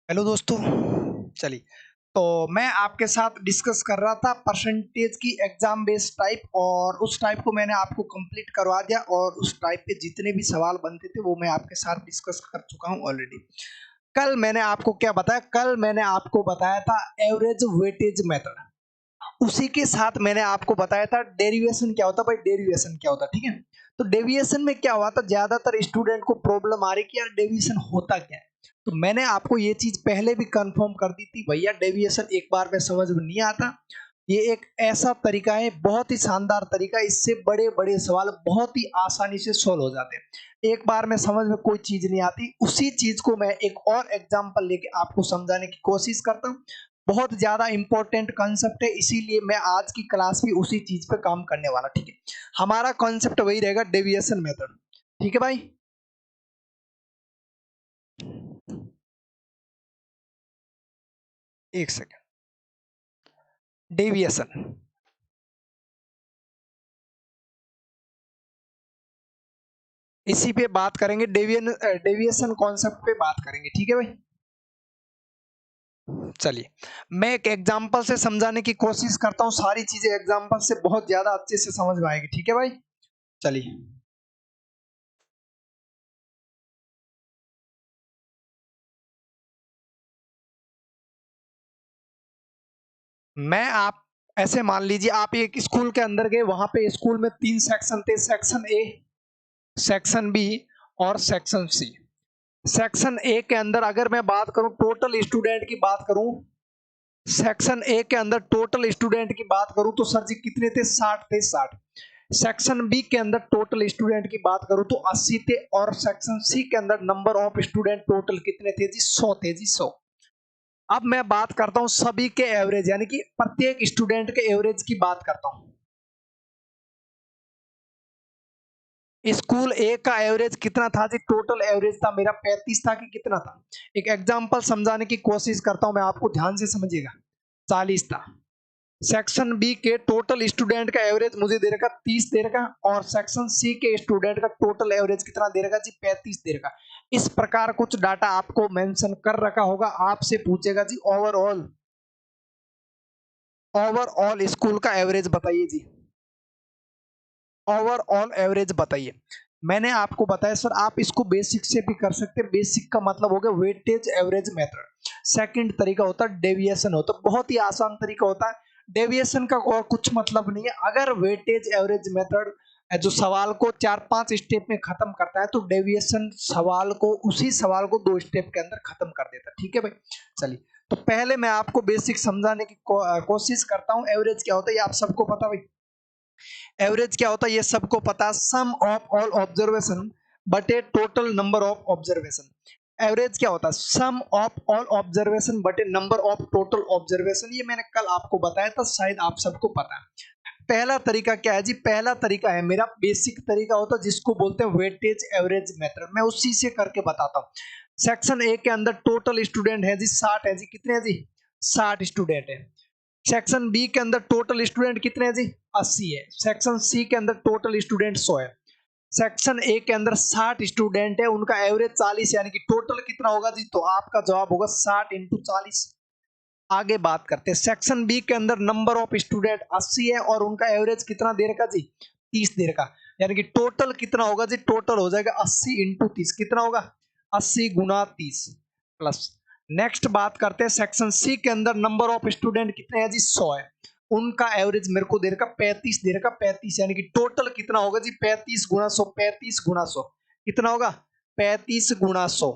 Hello दोस्तों। चलिए, तो मैं आपके साथ डिस्कस कर रहा था परसेंटेज की एग्जाम बेस्ड टाइप, और उस टाइप को मैंने आपको कंप्लीट करवा दिया और उस टाइप पे जितने भी सवाल बनते थे वो मैं आपके साथ डिस्कस कर चुका हूँ ऑलरेडी। कल मैंने आपको क्या बताया? कल मैंने आपको बताया था एवरेज वेटेज मेथड। उसी के साथ मैंने आपको बताया था डेरिवेशन क्या होता है। भाई डेरिवेशन क्या होता है, ठीक है? तो डेविएशन में क्या हुआ था, ज्यादातर स्टूडेंट को प्रॉब्लम आ रही कि यार डेविएशन होता क्या है। तो मैंने आपको ये चीज पहले भी कंफर्म कर दी थी, भैया डेविएशन एक बार में समझ में नहीं आता। ये एक ऐसा तरीका है, बहुत ही शानदार तरीका, इससे बड़े बड़े सवाल बहुत ही आसानी से सोल्व हो जाते हैं। एक बार में समझ में कोई चीज नहीं आती, उसी चीज को मैं एक और एग्जांपल लेके आपको समझाने की कोशिश करता हूँ। बहुत ज्यादा इंपॉर्टेंट कंसेप्ट है, इसीलिए मैं आज की क्लास भी उसी चीज पे काम करने वाला, ठीक है? हमारा कॉन्सेप्ट वही रहेगा, डेविएशन मेथड। ठीक है भाई? एक सेकेंड। डेविएशन, इसी पे बात करेंगे, डेविएशन कॉन्सेप्ट पे बात करेंगे, ठीक है भाई? चलिए, मैं एक एग्जांपल से समझाने की कोशिश करता हूँ। सारी चीजें एग्जांपल से बहुत ज्यादा अच्छे से समझ में आएगी, ठीक है भाई? चलिए, मैं आप ऐसे मान लीजिए, आप एक स्कूल के अंदर गए, वहां पे स्कूल में 3 सेक्शन थे, सेक्शन ए, सेक्शन बी और सेक्शन सी। सेक्शन ए के अंदर अगर मैं बात करूं, टोटल स्टूडेंट की बात करूं, सेक्शन ए के अंदर टोटल स्टूडेंट की बात करूं तो सर जी कितने थे? 60 थे, 60। सेक्शन बी के अंदर टोटल स्टूडेंट की बात करूं तो 80 थे, और सेक्शन सी के अंदर नंबर ऑफ स्टूडेंट टोटल कितने थे जी? 100 थे जी, 100। अब मैं बात करता हूं सभी के एवरेज, यानी कि प्रत्येक स्टूडेंट के एवरेज की बात करता हूं। स्कूल ए का एवरेज कितना था जी? टोटल एवरेज था मेरा 35 था कि कितना था? एक एग्जांपल समझाने की कोशिश करता हूं मैं, आपको ध्यान से समझिएगा। 40 था। सेक्शन बी के टोटल स्टूडेंट का एवरेज मुझे दे रखा 30 दे रखा, और सेक्शन सी के स्टूडेंट का टोटल एवरेज कितना दे रखा जी? 35 दे रखा। इस प्रकार कुछ डाटा आपको मेंशन कर रखा होगा, आपसे पूछेगा जी ओवरऑल, ओवरऑल स्कूल का एवरेज बताइए जी। ओवरऑल एवरेज बताइए। मैंने आपको बताया सर, आप इसको बेसिक से भी कर सकते हैं। बेसिक का मतलब हो गया वेटेज एवरेज मेथड। सेकंड तरीका होता है डेविएशन, होता है बहुत ही आसान तरीका होता है। डेविएशन का और कुछ मतलब नहीं है। अगर वेटेज एवरेज मेथड जो सवाल को 4-5 स्टेप में खत्म करता है, तो डेविएशन सवाल को, उसी सवाल को 2 स्टेप के अंदर खत्म कर देता है, ठीक है भाई? चलिए, तो पहले मैं आपको बेसिक समझाने की कोशिश करता हूँ। एवरेज क्या होता है ये आप सबको पता भाई। एवरेज क्या होता है ये सबको पता, सम ऑफ ऑल ऑब्जर्वेशन बटे total number of observation. Average क्या होता है? सम ऑफ ऑल ऑब्जर्वेशन बटे नंबर ऑफ टोटल ऑब्जर्वेशन। ये मैंने कल आपको बताया था, शायद आप सबको पता है। पहला तरीका क्या है जी? पहला तरीका है मेरा बेसिक तरीका, होता है जिसको बोलते हैं वेटेज एवरेज मेथड। मैं उसी से करके बताता हूँ। सेक्शन ए के अंदर टोटल स्टूडेंट है जी 60 है जी। कितने हैं जी? 60 स्टूडेंट है। सेक्शन बी के अंदर टोटल स्टूडेंट कितने हैं जी? 80 है। सेक्शन सी के अंदर टोटल स्टूडेंट 100 है। सेक्शन ए के अंदर 60 स्टूडेंट है, उनका एवरेज 40, यानी कि टोटल कितना होगा जी? तो आपका जवाब होगा 60 इंटू 40। आगे बात करते हैं। सेक्शन बी के अंदर नंबर ऑफ स्टूडेंट 80 है, और उनका एवरेज कितना दे रखा जी? 30 दे रखा। यानी कि टोटल कितना होगा जी? टोटल हो जाएगा 80 इंटू 30। कितना होगा? 80 गुना 30 प्लस। नेक्स्ट बात करते हैं, सेक्शन सी के अंदर नंबर ऑफ स्टूडेंट कितने हैं जी? 100 है। उनका एवरेज मेरे को दे रखा 35 दे रखा, 35, यानी कि टोटल कितना होगा जी? 35 गुना 100, 35 गुना 100 कितना होगा? 35 गुना 100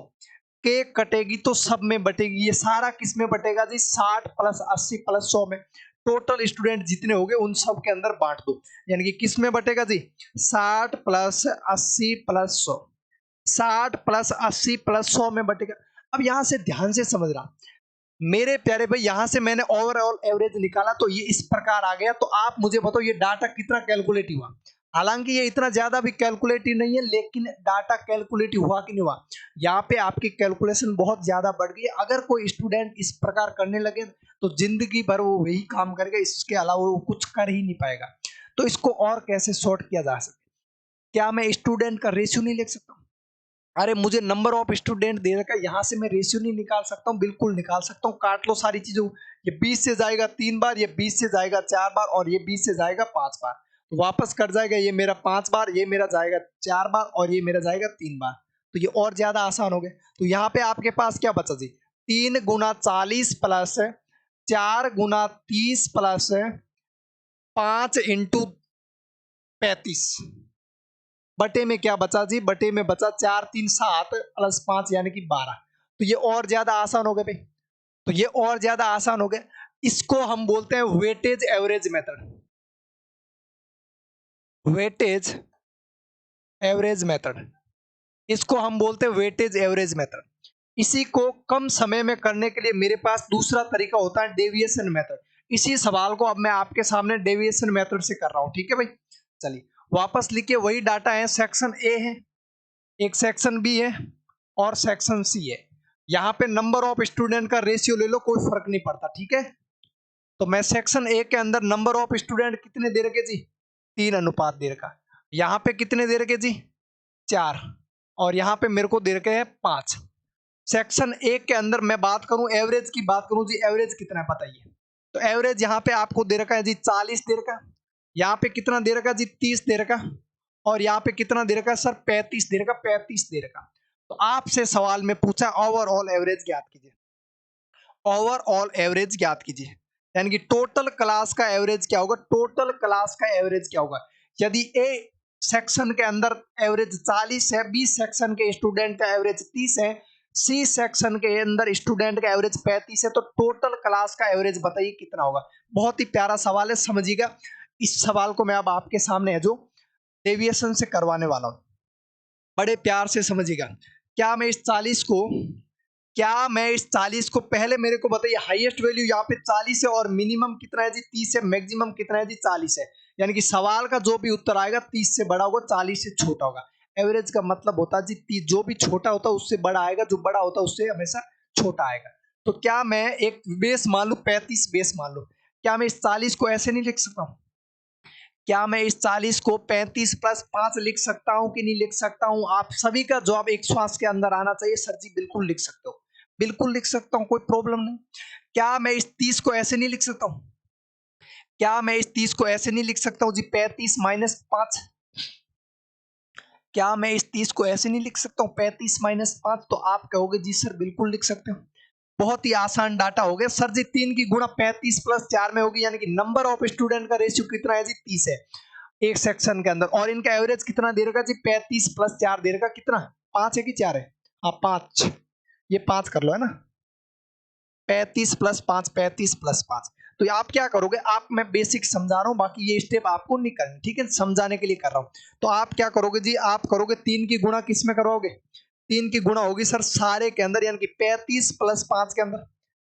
के कटेगी तो सब में बटेगी। ये सारा किस में बटेगा जी? 60 प्लस 80 प्लस 100 में। टोटल स्टूडेंट जितने हो गए उन सब के अंदर बांट दो, यानी कि किस में बटेगा जी? 60 प्लस 80 प्लस 100। 60 प्लस 80 प्लस 100 में बटेगा। अब यहां से ध्यान से समझना मेरे प्यारे भाई, यहां से मैंने ओवरऑल एवरेज निकाला तो ये इस प्रकार आ गया। तो आप मुझे बताओ ये डाटा कितना कैलकुलेट हुआ? हालांकि ये इतना ज्यादा भी कैलकुलेटिव नहीं है, लेकिन डाटा कैलकुलेटिव हुआ कि नहीं हुआ? यहाँ पे आपकी कैलकुलेशन बहुत ज्यादा बढ़ गई। अगर कोई स्टूडेंट इस प्रकार करने लगे तो जिंदगी भर वो वही काम करेगा, इसके अलावा वो कुछ कर ही नहीं पाएगा। तो इसको और कैसे सॉर्ट किया जा सकता? क्या मैं स्टूडेंट का रेशियो नहीं लिख सकता? अरे मुझे नंबर ऑफ स्टूडेंट दे रखा है, यहाँ से मैं रेशियो नहीं निकाल सकता हूँ? बिल्कुल निकाल सकता हूँ, काट लो सारी चीजों। ये 20 से जाएगा 3 बार, ये 20 से जाएगा 4 बार, और ये 20 से जाएगा 5 बार, तो वापस कट जाएगा। ये मेरा 5 बार, ये मेरा जाएगा 4 बार, और ये मेरा जाएगा 3 बार। तो ये और ज्यादा आसान हो गया। तो यहाँ पे आपके पास क्या बचा जी? 3 गुना 40 प्लस 4 गुना 30 प्लस 5 इंटू 35 बटे में क्या बचा जी? बटे में बचा 4 3 7 प्लस 5 यानी कि 12। तो ये और ज्यादा आसान हो गया भाई। तो ये और ज्यादा आसान हो गया। इसको हम बोलते हैं weightage average method. Weightage average method, इसको हम बोलते हैं वेटेज एवरेज मेथड। इसी को कम समय में करने के लिए मेरे पास दूसरा तरीका होता है डेविएशन मेथड। इसी सवाल को अब मैं आपके सामने डेविएशन मेथड से कर रहा हूं, ठीक है भाई। चलिए वापस लिखिए, वही डाटा है, सेक्शन ए है, एक सेक्शन बी है, और सेक्शन सी है। यहाँ पे नंबर ऑफ स्टूडेंट का रेशियो ले लो, कोई फर्क नहीं पड़ता, ठीक है। तो मैं सेक्शन ए के अंदर नंबर ऑफ स्टूडेंट कितने दे रखे जी? 3 अनुपात दे रखा। यहाँ पे कितने दे रखे जी? 4, और यहाँ पे मेरे को दे रखे हैं 5। सेक्शन ए के अंदर मैं बात करूं, एवरेज की बात करूं जी, एवरेज कितना है बताइए? तो एवरेज यहाँ पे आपको दे रखा है जी 40 दे रखा। यहाँ पे कितना दे रखा जी? 30 दे रखा। और यहाँ पे कितना दे रखा सर? 35 दे रखा, 35 दे रखा। तो आपसे सवाल में पूछा ओवरऑल एवरेज ज्ञात कीजिए। ओवरऑल एवरेज ज्ञात कीजिए, यानी कि टोटल क्लास का एवरेज क्या होगा? टोटल क्लास का एवरेज क्या होगा? यदि ए सेक्शन के अंदर एवरेज 40 है, बी सेक्शन के स्टूडेंट का एवरेज 30 है, सी सेक्शन के अंदर स्टूडेंट का एवरेज 35 है, तो टोटल क्लास का एवरेज बताइए कितना होगा? बहुत ही प्यारा सवाल है, समझिएगा। इस सवाल को मैं अब आपके सामने है जो डेविएशन से करवाने वाला हूं, बड़े प्यार से समझिएगा। क्या मैं इस 40 को पहले मेरे को बताइए, हाईएस्ट वैल्यू यहाँ पे 40 है, और मिनिमम कितना है जी? 30 है। मैक्सिमम कितना है जी? 40 है। यानी कि सवाल का जो भी उत्तर आएगा 30 से बड़ा होगा, 40 से छोटा होगा। एवरेज का मतलब होता है जी 30, जो भी छोटा होता है उससे बड़ा आएगा, जो बड़ा होता है उससे हमेशा छोटा आएगा। तो क्या मैं एक बेस मान लू, 35 बेस मान लू, क्या मैं इस 40 को ऐसे नहीं लिख सकता हूँ? क्या मैं इस 40 को 35 प्लस 5 लिख सकता हूं कि नहीं लिख सकता हूं? आप सभी का जवाब एक श्वास के अंदर आना चाहिए, सर जी बिल्कुल लिख सकते हो। बिल्कुल लिख सकता हूं, कोई प्रॉब्लम नहीं। क्या मैं इस 30 को ऐसे नहीं लिख सकता हूं? क्या मैं इस 30 को ऐसे नहीं लिख सकता हूं जी? 35 माइनस 5। क्या मैं इस 30 को ऐसे नहीं लिख सकता हूं? 35 माइनस 5। तो आप कहोगे जी सर बिल्कुल लिख सकते हो। बहुत ही आसान डाटा हो गया सर जी। 3 की गुणा 35 प्लस 4 में होगी, यानी कि नंबर ऑफ स्टूडेंट का रेशियो कितना है जी? 30 है एक सेक्शन के अंदर। और इनका एवरेज कितना दे रखा जी? 35 प्लस 4 दे रखा। कितना? 5 है कि 4 है? हाँ 5, ये 5 कर लो, है ना। 35 प्लस 5, 35 प्लस 5। तो आप क्या करोगे? आप, मैं बेसिक समझा रहा हूं, बाकी ये स्टेप आपको नहीं करनी, ठीक है, समझाने के लिए कर रहा हूं। तो आप क्या करोगे जी? आप करोगे 3 की गुणा किस में करोगे? 3 की गुणा होगी सर सारे के अंदर, यानी कि 35 प्लस 5 के अंदर,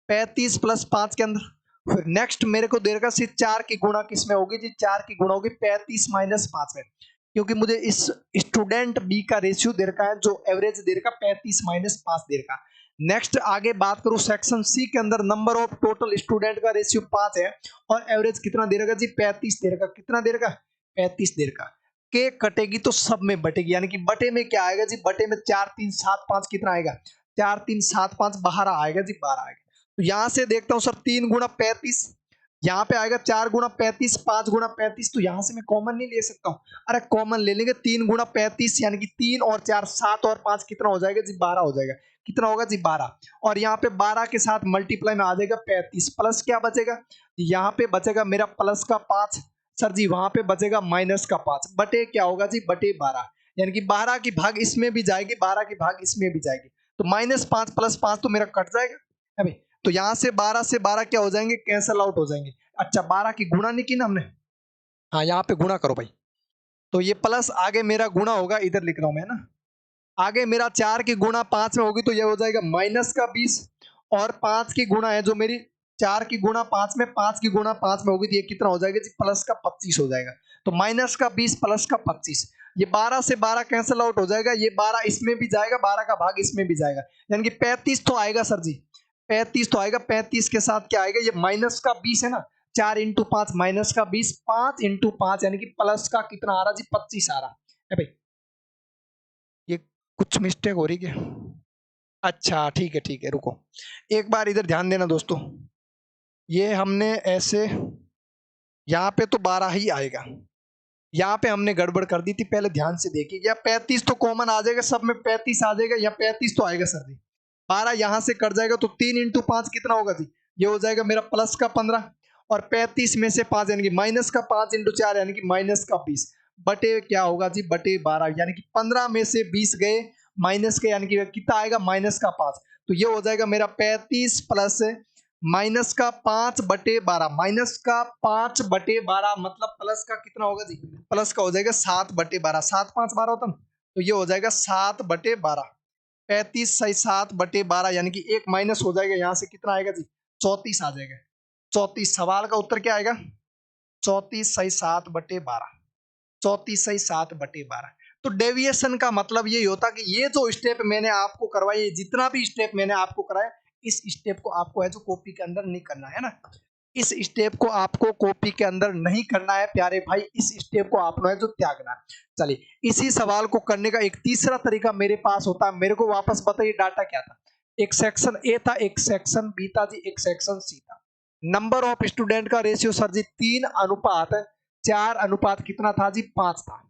35 प्लस 5 के अंदर। फिर नेक्स्ट मेरे को दे रखा सिर्फ 4 की गुणा किस में होगी जी? 4 की गुणा होगी 35 माइनस 5 में, क्योंकि मुझे इस स्टूडेंट बी का रेशियो दे रखा है, जो एवरेज दे रखा 35 माइनस 5 दे रखा। नेक्स्ट आगे बात करूं, सेक्शन सी के अंदर नंबर ऑफ टोटल स्टूडेंट का रेशियो 5 है, और एवरेज कितना दे रखा जी? 35 दे रखा। कितना दे रखा? 35 दे रखा। के कटेगी तो सब में बटेगी, यानी कि बटे में क्या आएगा जी? बटे में 4 3 7 5 कितना आएगा? 4 3 7 5 12 आएगा जी, 12 आएगा। तो यहां से देखता हूं सर 3 गुणा 35, यहाँ पे आएगा 4 गुणा 35, 5 गुणा 35, तो यहां से मैं कॉमन नहीं ले सकता हूँ? अरे कॉमन ले लेंगे। 3 गुणा 35 यानी कि 3 और 4 7 और 5 कितना हो जाएगा जी? 12 हो जाएगा। कितना होगा जी? 12। और यहाँ पे 12 के साथ मल्टीप्लाई में आ जाएगा 35, प्लस क्या बचेगा? यहाँ पे बचेगा मेरा प्लस का 5 सर जी, वहां पे बचेगा माइनस का 5, बटे क्या होगा जी? बटे 12, यानी कि 12 की भाग इसमें भी जाएगी, 12 की भाग इसमें भी जाएगी, तो -5 प्लस 5 तो मेरा कट जाएगा अभी। तो यहां से 12 से 12 क्या हो जाएंगे? कैंसल आउट हो जाएंगे। अच्छा 12 की गुणा नहीं की ना हमने? हाँ यहाँ पे गुणा करो भाई। तो ये प्लस आगे मेरा गुणा होगा, इधर लिख रहा हूं मैं ना। आगे मेरा 4 की गुणा 5 में होगी तो ये हो जाएगा माइनस का 20, और 5 की गुणा है जो मेरी 4 की गुणा 5 में, 5 की गुणा 5 में होगी तो ये कितना हो जाएगा जी? प्लस का 25 हो जाएगा। तो माइनस का 20 प्लस का 25, ये 12 से 12 कैंसिल आउट हो जाएगा, ये 12 इसमें भी जाएगा, 12 का भाग इसमें भी जाएगा, यानी कि 35 तो आएगा सर जी। 35 तो आएगा। 35 के साथ क्या आएगा? ये माइनस का 20 है ना, 4 इंटू 5 माइनस का 20, 5 इंटू 5 यानी कि प्लस का कितना आ रहा जी? 25 आ रहा है भाई। ये कुछ मिस्टेक हो रही क्या? अच्छा ठीक है रुको, एक बार इधर ध्यान देना दोस्तों। ये हमने ऐसे, यहाँ पे तो 12 ही आएगा, यहाँ पे हमने गड़बड़ कर दी थी, पहले ध्यान से देखिए। या 35 तो कॉमन आ जाएगा, सब में 35 आ जाएगा, या 35 तो आएगा सर जी। 12 यहाँ से कट जाएगा तो 3 इंटू 5 कितना होगा जी? ये हो जाएगा मेरा प्लस का 15, और 35 में से 5 यानी कि माइनस का 5 इंटू 4 यानी कि माइनस का 20, बटे क्या होगा जी? बटे 12, यानी कि 15 में से 20 गए माइनस के, यानी कि कितना आएगा? माइनस का 5। तो ये हो जाएगा मेरा 35 प्लस माइनस का 5/12, माइनस का 5/12 मतलब प्लस का कितना होगा जी? प्लस का हो जाएगा 7/12, 7 5 12 होता ना, तो ये हो जाएगा 7/12। 35 सही 7/12, यानी कि एक माइनस हो जाएगा, यहाँ से कितना आएगा जी? 34 आ जाएगा। 34, सवाल का उत्तर क्या आएगा? 34 सही 7/12, 34 सही 7/12। तो डेविएशन का मतलब ये होता कि ये जो स्टेप मैंने आपको करवाई, जितना भी स्टेप मैंने आपको कराया, इस स्टेप को आपको है जो कॉपी के अंदर नहीं करना है ना, इस स्टेप को आपको कॉपी के अंदर नहीं करना है प्यारे भाई, इस स्टेप को आपने है जो त्यागना है। चलिए, इसी सवाल को करने का एक तीसरा तरीका मेरे पास होता है। मेरे को वापस बताइए डाटा क्या था? एक सेक्शन ए था, एक सेक्शन बी था जी, एक सेक्शन सी था। नंबर ऑफ स्टूडेंट का रेशियो सर जी 3:4 अनुपात कितना था जी? 5 था।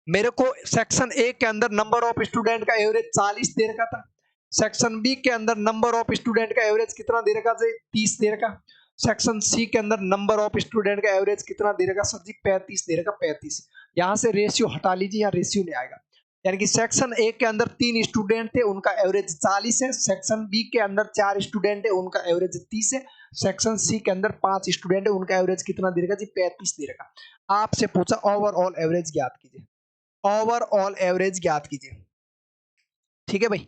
मेरे को सेक्शन ए के अंदर नंबर ऑफ स्टूडेंट का एवरेज 40 दे रखा था, सेक्शन बी के अंदर नंबर ऑफ स्टूडेंट का एवरेज कितना दे रखा जी? 30 दे रखा। सेक्शन सी के अंदर नंबर ऑफ स्टूडेंट का एवरेज कितना दे रखा सर जी? 35 दे रखा, 35। यहाँ से रेशियो हटा लीजिए, यहाँ रेशियो नहीं आएगा। यानी कि सेक्शन ए के अंदर 3 स्टूडेंट थे, उनका एवरेज 40 है। सेक्शन बी के अंदर 4 स्टूडेंट है, उनका एवरेज 30 है। सेक्शन सी के अंदर 5 स्टूडेंट है, उनका एवरेज कितना दे रखा जी? 35 दे रखा। आपसे पूछा ओवरऑल एवरेज ज्ञात कीजिए, ओवरऑल एवरेज ज्ञात कीजिए। ठीक है भाई,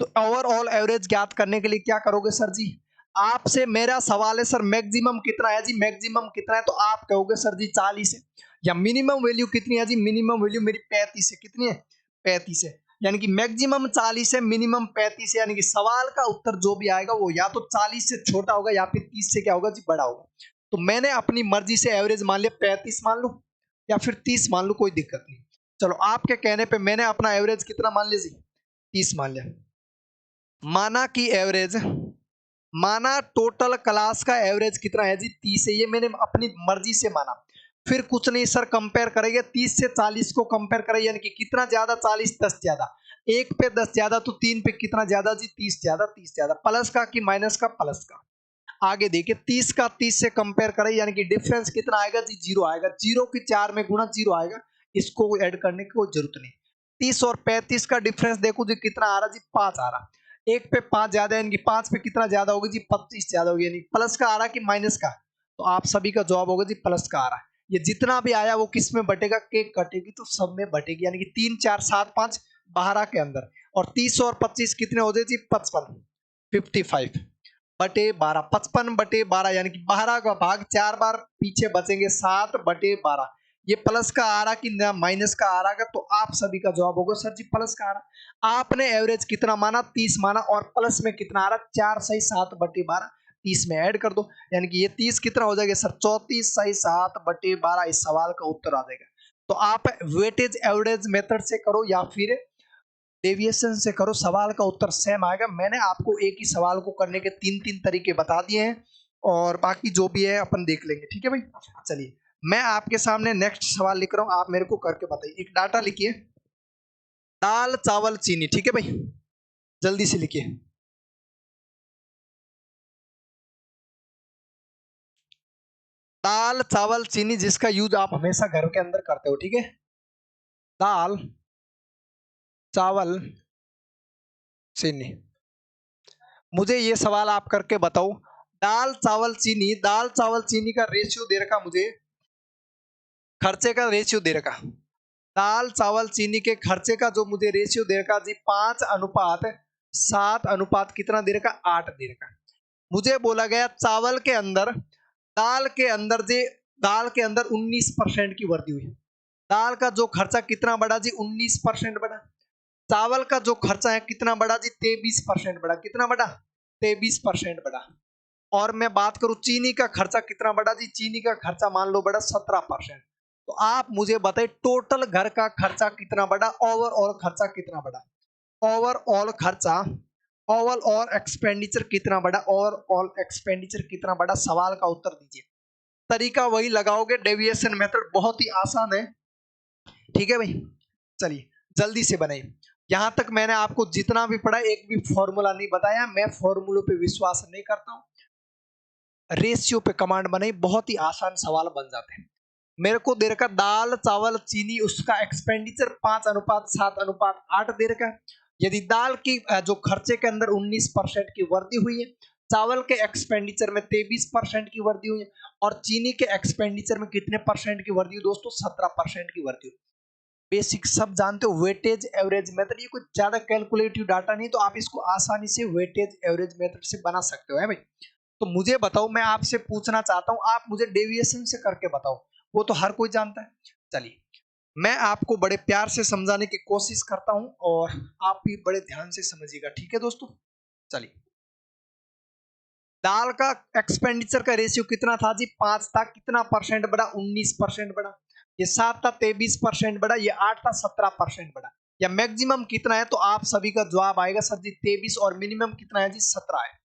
तो ओवरऑल एवरेज ज्ञात करने के लिए क्या करोगे सर जी? आपसे मेरा सवाल है सर मैक्सिमम कितना है जी? मैक्सिमम कितना है? तो आप कहोगे सर जी 40 है। या मिनिमम वैल्यू कितनी है जी? मिनिमम वैल्यू मेरी 35 है। कितनी है? 35 है। यानी कि मैक्सिमम 40 है, मिनिमम 35 है, यानी कि सवाल का उत्तर जो भी आएगा वो या तो 40 से छोटा होगा या फिर 30 से क्या होगा जी? बड़ा होगा। तो मैंने अपनी मर्जी से एवरेज मान लिया 35 मान लो या फिर 30 मान लो, कोई दिक्कत नहीं। चलो, आपके कहने पे मैंने अपना एवरेज कितना मान लिया जी? 30 मान लिया। माना कि एवरेज, माना टोटल क्लास का एवरेज कितना है जी? 30 है। ये मैंने अपनी मर्जी से माना। फिर कुछ नहीं सर, कंपेयर करेंगे 30 से 40 को कंपेयर करें, यानी कि कितना ज्यादा? 40 10 ज्यादा, एक पे 10 ज्यादा तो 3 पे कितना ज्यादा जी? 30 ज्यादा, 30 ज्यादा। प्लस का कि माइनस का? प्लस का। आगे देखिए, 30 का 30 से कंपेयर करें, यानी कि डिफरेंस कितना आएगा जी? 0 आएगा। 0 की 4 में गुणा 0 आएगा, इसको ऐड करने की कोई जरूरत नहीं। 30 और 35 का डिफरेंस देखो जी कितना आ रहा जी? 5 आ रहा। एक पे 5 ज्यादा, यानी कि 5 पे कितना ज्यादा होगा जी? 25 ज्यादा होगी। यानी प्लस का आ रहा कि माइनस का? तो आप सभी का जवाब होगा जी प्लस का आ रहा है। ये जितना भी आया वो किस में बटेगा? केक कटेगी तो सब में बटेगी, यानी कि 3 4 7 5 12 के अंदर। और 30 और 25 कितने हो जाए जी? 55, 55 बटे 12, 55 बटे 12, यानी कि 12 का भाग 4 बार पीछे बचेंगे, 7/12। ये प्लस का आ रहा कि माइनस का आ रहा? तो आप सभी का जवाब होगा सर जी प्लस का आ रहा। आपने एवरेज कितना माना? 30 माना, और प्लस में कितना आ रहा? 4 सही 7/12, 30 में ऐड कर दो, यानी कि ये 30 कितना हो जाएगा सर? 34 सही 7/12। इस सवाल का उत्तर आ जाएगा। तो आप वेटेज एवरेज मेथड से करो या फिर डेविएशन से करो, सवाल का उत्तर सेम आएगा। मैंने आपको एक ही सवाल को करने के 3 तरीके बता दिए हैं, और बाकी जो भी है अपन देख लेंगे। ठीक है भाई, चलिए मैं आपके सामने नेक्स्ट सवाल लिख रहा हूं, आप मेरे को करके बताइए। एक डाटा लिखिए, दाल चावल चीनी। ठीक है भाई, जल्दी से लिखिए। दाल चावल चीनी जिसका यूज आप हमेशा घर के अंदर करते हो। ठीक है, दाल चावल चीनी। मुझे ये सवाल आप करके बताओ, दाल चावल चीनी, दाल चावल चीनी का रेशियो दे रखा मुझे, खर्चे का रेशियो दे रखा। दाल चावल चीनी के खर्चे का जो मुझे रेशियो दे रखा जी 5:7 अनुपात कितना दे रखा? 8 दे रखा। मुझे बोला गया चावल के अंदर, दाल के अंदर जी, दाल के अंदर 19% की वृद्धि हुई। दाल का जो खर्चा कितना बढ़ा जी? 19% बढ़ा। चावल का जो खर्चा है कितना बढ़ा जी? 23% बढ़ा। कितना बढ़ा? 23% बढ़ा। और मैं बात करूं चीनी का खर्चा कितना बढ़ा जी? चीनी का खर्चा मान लो बढ़ा 17%। तो आप मुझे बताइए टोटल घर का खर्चा कितना बड़ा, ओवरऑल खर्चा कितना बड़ा, ओवरऑल खर्चा, ओवरऑल एक्सपेंडिचर कितना बड़ा, ओवरऑल एक्सपेंडिचर कितना बड़ा, सवाल का उत्तर दीजिए। तरीका वही लगाओगे, डेविएशन मेथड बहुत ही आसान है, ठीक है भाई। चलिए जल्दी से बनाइए। यहां तक मैंने आपको जितना भी पढ़ा एक भी फॉर्मूला नहीं बताया, मैं फॉर्मूलों पे विश्वास नहीं करता हूं, रेशियो पे कमांड बनाई, बहुत ही आसान सवाल बन जाते हैं। मेरे को दे रखा दाल चावल चीनी, उसका एक्सपेंडिचर 5:7:8 दे रखा है। यदि दाल की जो खर्चे के अंदर 19% की वृद्धि हुई है, चावल के एक्सपेंडिचर में 23% की वृद्धि हुई है, और चीनी के एक्सपेंडिचर में कितने परसेंट की वृद्धि हुई दोस्तों, 17% की वृद्धि हुई। बेसिक सब जानते हो, वेटेज एवरेज मेथड, ये कुछ ज्यादा कैलकुलेटिव डाटा नहीं, तो आप इसको आसानी से वेटेज एवरेज मेथड से बना सकते हो, है भाई। तो मुझे बताओ, मैं आपसे पूछना चाहता हूं, आप मुझे डेविएशन से करके बताओ, वो तो हर कोई जानता है। चलिए मैं आपको बड़े प्यार से समझाने की कोशिश करता हूं, और आप भी बड़े ध्यान से समझिएगा, ठीक है दोस्तों। चलिए, दाल का एक्सपेंडिचर का रेशियो कितना था जी, 5 था, कितना परसेंट बढ़ा, 19% बढ़ा। ये 7 था, 23% बढ़ा। ये 8 था, 17% बढ़ा। या मैक्सिमम कितना है, तो आप सभी का जवाब आएगा सर जी 23, और मिनिमम कितना है जी 17 है।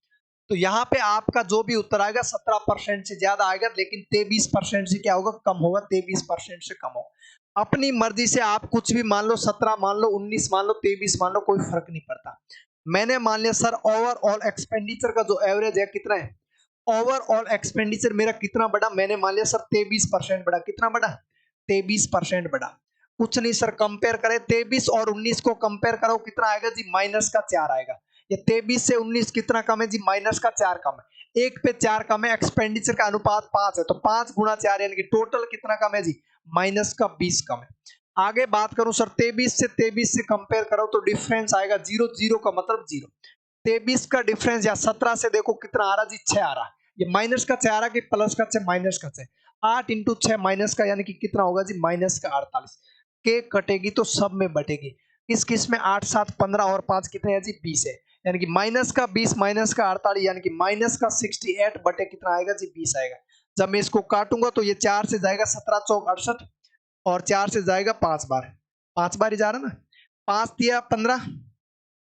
तो यहाँ पे आपका जो भी उत्तर आएगा 17% से ज्यादा आएगा, लेकिन 23% से क्या होगा, कम होगा, 23% से कम होगा। अपनी मर्जी से आप कुछ भी मान लो, 17 मान लो, 19 मान लो, 23 मान लो, कोई फर्क नहीं पड़ता। मैंने मान लिया सर ओवरऑल एक्सपेंडिचर का जो एवरेज है कितना है, ओवरऑल एक्सपेंडिचर मेरा कितना बढ़ा, मैंने मान लिया सर 23% बढ़ा। कितना बढ़ा, 23% बढ़ा। कुछ नहीं सर, कंपेयर करें 23 और 19 को कंपेयर करो, कितना आएगा जी, -4 आएगा। ये 23 से 19 कितना कम है जी, -4 कम है। 1 पे 4 कम है, एक्सपेंडिचर का अनुपात 5 है, तो 5 गुणा 4 यानी कि टोटल कितना कम है जी, -20 कम है। आगे बात करूं सर, 23 से कंपेयर करो तो डिफरेंस आएगा 0, 0 का मतलब 0। 23 का डिफरेंस या 17 से देखो कितना आ रहा जी, 6 आ रहा। ये माइनस का 6 आ रहा कि प्लस का 6, माइनस का 6। 8 इंटू 6 माइनस का, यानी कि कितना होगा जी, -48। के कटेगी तो सब में बटेगी। किस किस में, 8 7 15 और 5 कितने हैं जी, 20 है। यानी कि -20 -48 यानी कि -68 बटे कितना आएगा जी, 20 आएगा। जब मैं इसको काटूंगा तो ये 4 से जाएगा 17 चौक 68, और 4 से जाएगा 5 बार, 5 बार ही जा रहा ना, 5 दिया 15,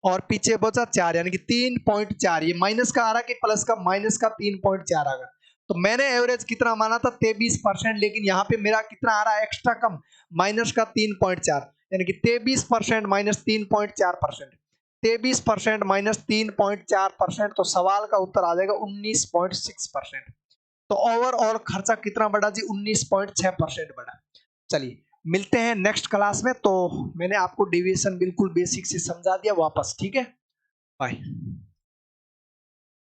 और पीछे बचा 4, यानी कि 3.4। ये माइनस का आ रहा कि प्लस का, माइनस का 3.4 आ गया। तो मैंने एवरेज कितना माना था, 23%, लेकिन यहाँ पे मेरा कितना आ रहा है एक्स्ट्रा कम, माइनस का 3.4, यानी कि 23% माइनस 3.4%, 23% माइनस 3.4%, तो सवाल का उत्तर आ जाएगा 19.6%। तो ओवरऑल खर्चा कितना बढ़ा जी, 19.6% बढ़ा। चलिए मिलते हैं नेक्स्ट क्लास में। तो मैंने आपको डेविएशन बिल्कुल बेसिक से समझा दिया वापस, ठीक है, बाय।